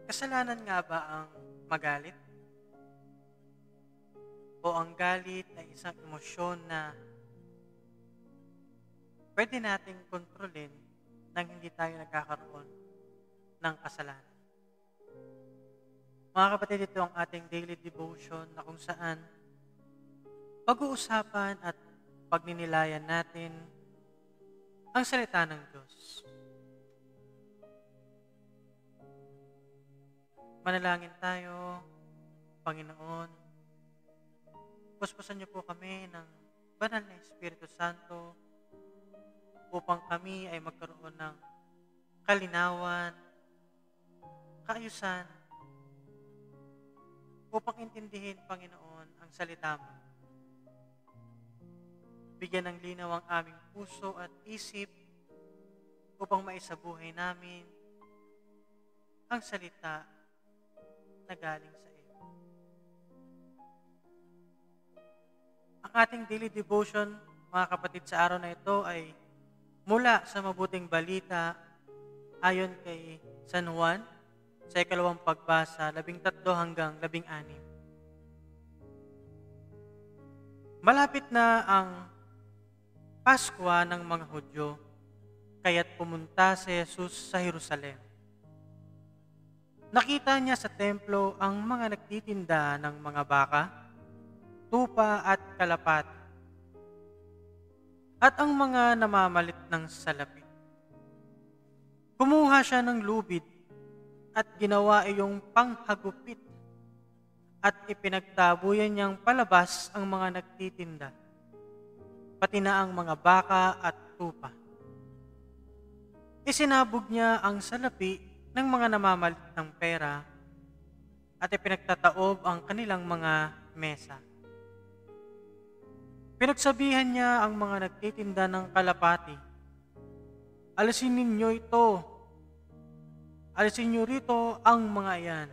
Kasalanan nga ba ang magalit? O ang galit ay isang emosyon na pwede nating kontrolin nang hindi tayo nagkakaroon ng kasalanan? Mga kapatid, ito ang ating daily devotion na kung saan pag-uusapan at pagninilayan natin ang salita ng Diyos. Manalangin tayo. Panginoon, puspusan niyo po kami ng banal na Espiritu Santo upang kami ay magkaroon ng kalinawan, kaayusan, upang intindihin, Panginoon, ang salita mo. Bigyan ng linaw ang aming puso at isip upang maisabuhay namin ang salita na galing sa iyo. Ang ating daily devotion, mga kapatid, sa araw na ito ay mula sa mabuting balita ayon kay San Juan sa ikalawang pagbasa, 13 hanggang 16. Malapit na ang Pasko ng mga Hudyo, kaya't pumunta si Jesus sa Jerusalem. Nakita niya sa templo ang mga nagtitinda ng mga baka, tupa at kalapati, at ang mga namamalit ng salapi. Kumuha siya ng lubid at ginawa iyong panghagupit at ipinagtabuyan niyang palabas ang mga nagtitinda, pati na ang mga baka at tupa. Isinabog niya ang salapi ng mga namamalit ng pera at ipinagtataob ang kanilang mga mesa. Pinagsabihan niya ang mga nagtitinda ng kalapati, "Alisin ninyo ito. Alisin niyo rito ang mga iyan.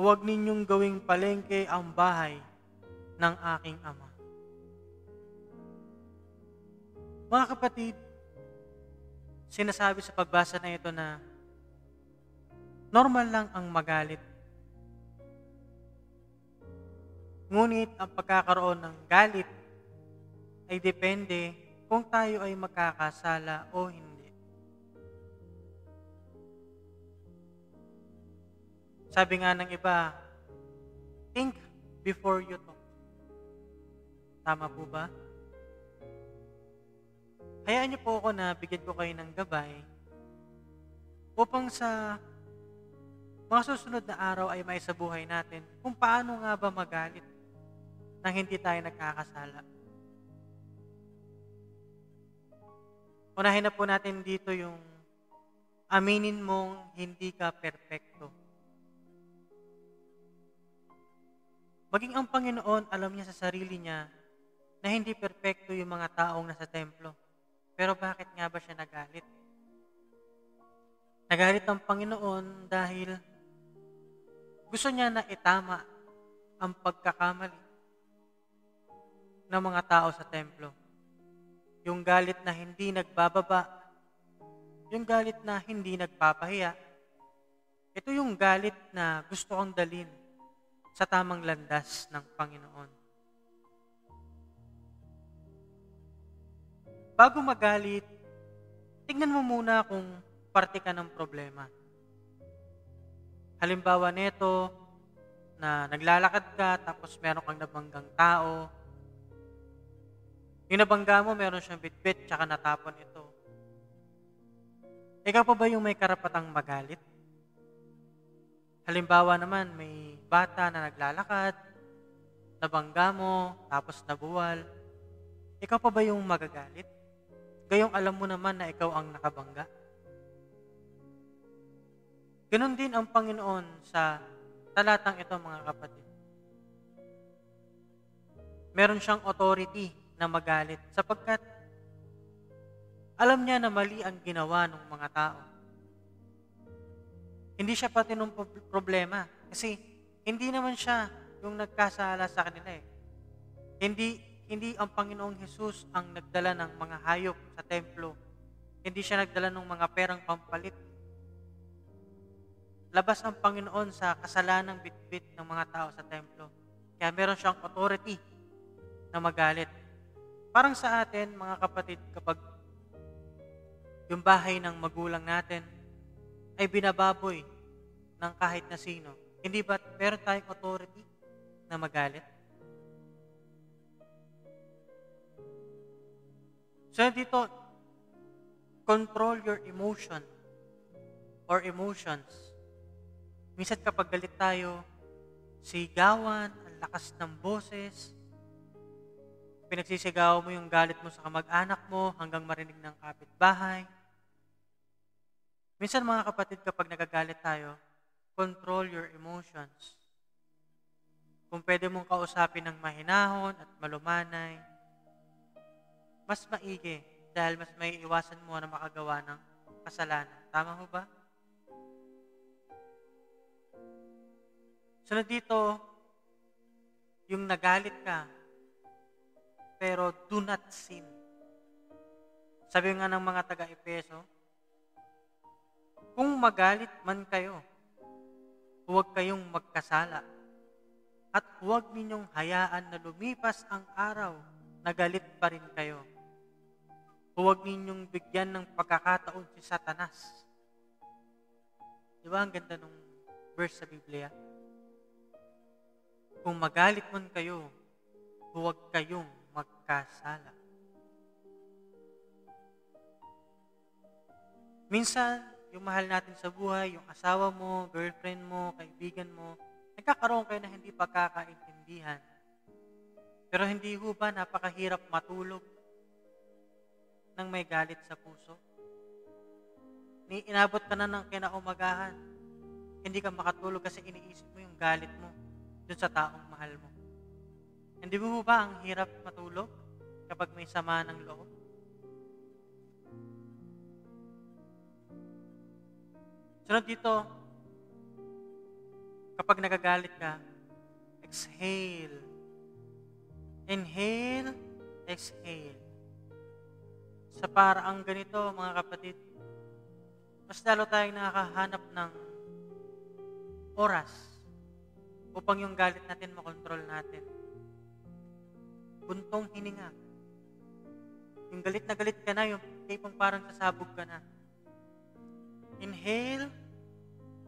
Huwag ninyong gawing palengke ang bahay ng aking ama." Mga kapatid, sinasabi sa pagbasa na ito na normal lang ang magalit. Ngunit ang pagkakaroon ng galit ay depende kung tayo ay magkakasala o hindi. Sabi nga ng iba, think before you talk. Tama po ba? Hayaan niyo po ako na bigyan ko kayo ng gabay upang sa mga susunod na araw ay maisabuhay natin kung paano nga ba magalit nang hindi tayo nagkakasala. Unahin na po natin dito yung aminin mong hindi ka perpekto. Maging ang Panginoon, alam niya sa sarili niya na hindi perpekto yung mga taong nasa templo. Pero bakit nga ba siya nagalit? Nagalit ang Panginoon dahil gusto niya na itama ang pagkakamali ng mga tao sa templo. Yung galit na hindi nagbababa, yung galit na hindi nagpapahiya, ito yung galit na gusto kong dalhin sa tamang landas ng Panginoon. Bago magalit, tingnan mo muna kung parte ka ng problema. Halimbawa nito, na naglalakad ka tapos meron kang nabanggang tao. Yung nabangga mo, meron siyang bitbit tsaka natapon ito. Ikaw pa ba yung may karapatang magalit? Halimbawa naman, may bata na naglalakad, nabangga mo, tapos nabuwal. Ikaw pa ba yung magagalit? Gayong alam mo naman na ikaw ang nakabangga. Ganon din ang Panginoon sa talatang ito, mga kapatid. Meron siyang authority na magalit sapagkat alam niya na mali ang ginawa ng mga tao. Hindi siya pati nung problema kasi hindi naman siya yung nagkasala sa kanila eh. Hindi ang Panginoong Hesus ang nagdala ng mga hayop sa templo. Hindi siya nagdala ng mga perang pampalit. labas ang Panginoon sa kasalanang bitbit ng mga tao sa templo. Kaya meron siyang authority na magalit. Parang sa atin, mga kapatid, kapag yung bahay ng magulang natin ay binababoy ng kahit na sino, hindi ba meron tayong authority na magalit? So dito, control your emotion or emotions. Minsan kapag galit tayo, sigawan, ang lakas ng boses, pinagsisigaw mo yung galit mo sa kamag-anak mo hanggang marinig ng kapitbahay. Minsan mga kapatid, kapag nagagalit tayo, control your emotions. Kung pwede mong kausapin ng mahinahon at malumanay, mas maigi dahil mas may iwasan mo na makagawa ng kasalanan. Tama ho ba? Sunod dito, yung nagalit ka, pero do not sin. Sabi nga ng mga taga-Epeso, kung magalit man kayo, huwag kayong magkasala. At huwag ninyong hayaan na lumipas ang araw na galit pa rin kayo. Huwag ninyong bigyan ng pagkakataon si Satanas. Di ba ang ganda nung verse sa Biblia? Kung magalit man kayo, huwag kayong magkasala. Minsan, yung mahal natin sa buhay, yung asawa mo, girlfriend mo, kaibigan mo, nagkakaroon kayo na hindi pagkakaintindihan. Pero hindi ho ba napakahirap matulog nang may galit sa puso? Inabot ka na ng kinaumagahan, hindi ka makatulog kasi iniisip mo yung galit mo dun sa taong mahal mo. Hindi mo ba ang hirap matulog kapag may sama ng loob? Sunod dito, kapag nagagalit ka, exhale. Inhale, exhale. Sa paraang ganito, mga kapatid, mas lalo tayong nakakahanap ng oras upang yung galit natin makontrol natin. Buntong hininga. Yung galit na galit ka na, yung tipong parang sasabog ka na. Inhale,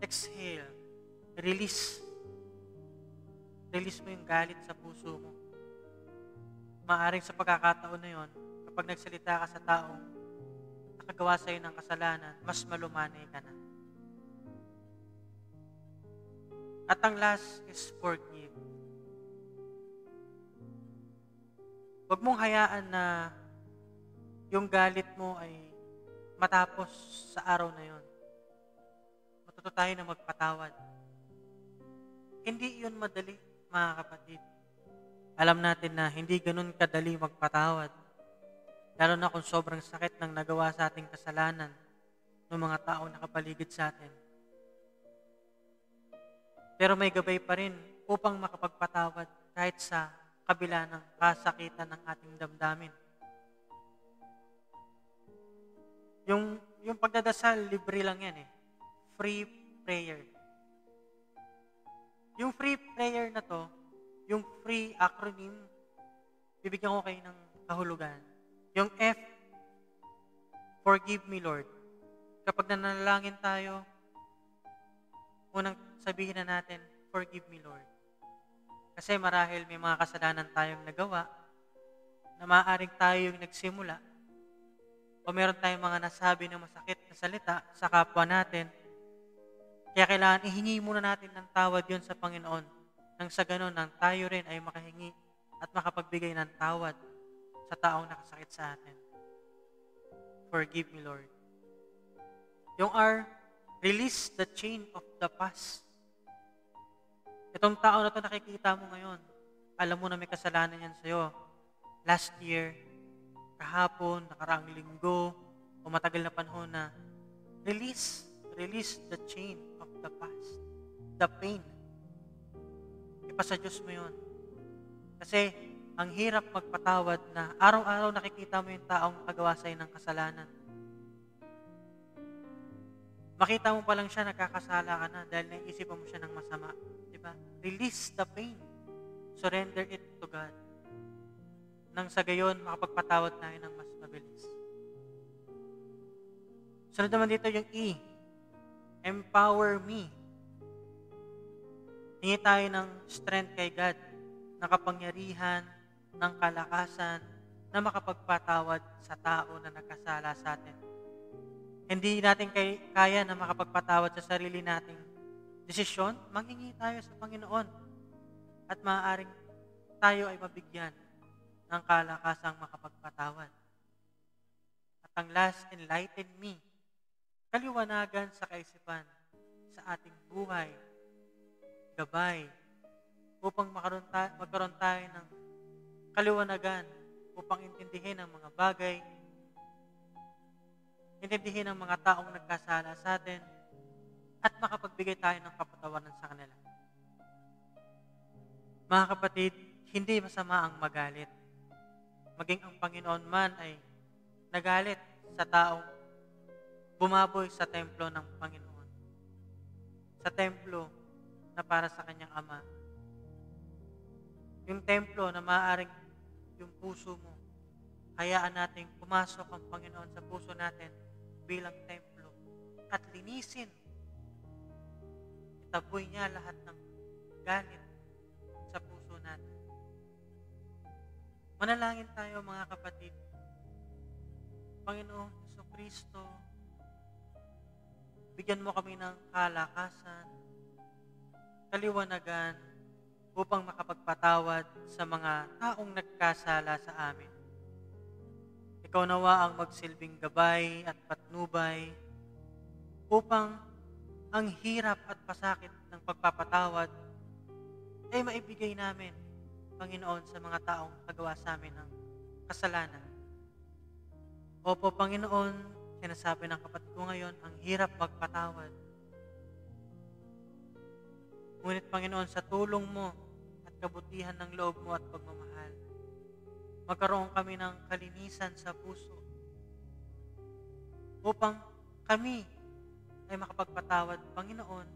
exhale. Release. Release mo yung galit sa puso mo. Maaring sa pagkakataon na yon, kapag nagsalita ka sa taong nakagawa sa'yo ng kasalanan, mas malumanay ka na. At ang last is forgive. Huwag mong hayaan na yung galit mo ay matapos sa araw na yon. Matuto tayo na magpatawad. Hindi yun madali, mga kapatid. Alam natin na hindi ganun kadali magpatawad. Lalo na kung sobrang sakit ng nagawa sa ating kasalanan ng mga taong nakapaligid sa atin. Pero may gabay pa rin upang makapagpatawad kahit sa kabila ng kasakitan ng ating damdamin. Yung pagdadasal, libre lang yan eh. Free prayer. Yung free prayer na to, yung free acronym, bibigyan ko kayo ng kahulugan. Yung F, forgive me, Lord. Kapag nanalangin tayo, unang sabihin na natin, forgive me, Lord. Kasi marahil may mga kasalanan tayong nagawa na maaaring tayo yung nagsimula o meron tayong mga nasabi na masakit na salita sa kapwa natin. Kaya kailangan ihingi muna natin ng tawad yon sa Panginoon. Nang sa ganun, nang tayo rin ay makahingi at makapagbigay ng tawad sa taong nakasakit sa atin. Forgive me, Lord. Yung R, release the chain of the past. Itong tao na to nakikita mo ngayon, alam mo na may kasalanan yan sa'yo. Last year, kahapon, nakaraang linggo, o matagal na panahon na, release the chain of the past. The pain. Ipasa Diyos mo yun. Kasi, ang hirap magpatawad na araw-araw nakikita mo yung taong nakagawa sa'yo ng kasalanan. Makita mo pa lang siya, nagkakasala ka na dahil naiisipan mo siya ng masama. Diba? Release the pain. Surrender it to God. Nang sa gayon, makapagpatawad tayo ng mas mabilis. Sunod naman dito yung E. Empower me. Hingi tayo ng strength kay God, ng kapangyarihan, ng kalakasan, na makapagpatawad sa tao na nagkasala sa atin. Hindi natin kaya na makapagpatawad sa sarili nating desisyon, manghingi tayo sa Panginoon at maaaring tayo ay mabigyan ng kalakasang makapagpatawad. At ang last, enlighten me. Kaliwanagan sa kaisipan sa ating buhay, gabay, upang magkaroon tayo ng kaliwanagan upang intindihin ang mga bagay, intindihin ang mga taong nagkasala sa atin, at makapagbigay tayo ng kapatawaran sa kanila. Mga kapatid, hindi masama ang magalit. Maging ang Panginoon man ay nagalit sa taong bumaboy sa templo ng Panginoon. Sa templo na para sa kanyang Ama. Yung templo na maaaring yung puso mo, hayaan nating pumasok ang Panginoon sa puso natin bilang templo at linisin. Itaboy niya lahat ng galit sa puso natin. Manalangin tayo mga kapatid. Panginoong Jesucristo, bigyan mo kami ng kalakasan, kaliwanagan, upang makapagpatawad sa mga taong nagkasala sa amin. Ikaw nawa ang magsilbing gabay at patnubay upang ang hirap at pasakit ng pagpapatawad ay maibigay namin, Panginoon, sa mga taong kagawa sa amin ng kasalanan. Opo, Panginoon, sinasabi ng kapatid ko ngayon, ang hirap magpatawad. Ngunit, Panginoon, sa tulong mo at kabutihan ng loob mo at pagmamahal, magkaroon kami ng kalinisan sa puso upang kami ay makapagpatawad, Panginoon,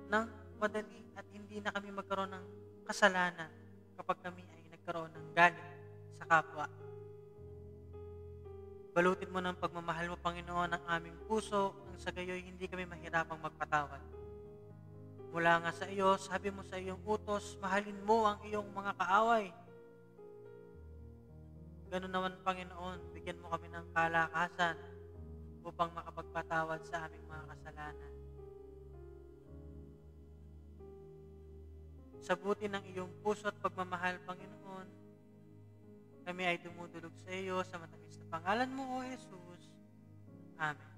ng madali at hindi na kami magkaroon ng kasalanan kapag kami ay nagkaroon ng galit sa kapwa. Balutin mo ng pagmamahal mo, Panginoon, ang aming puso, nang sa gayoy hindi kami mahirapang magpatawad. Mula nga sa iyo, sabi mo sa iyong utos, mahalin mo ang iyong mga kaaway. Ganun naman, Panginoon, bigyan mo kami ng kalakasan upang makapagpatawad sa aming mga kasalanan. Sa buti ng iyong puso at pagmamahal, Panginoon, kami ay dumudulog sa iyo sa matamis na pangalan mo, O Jesus. Amen.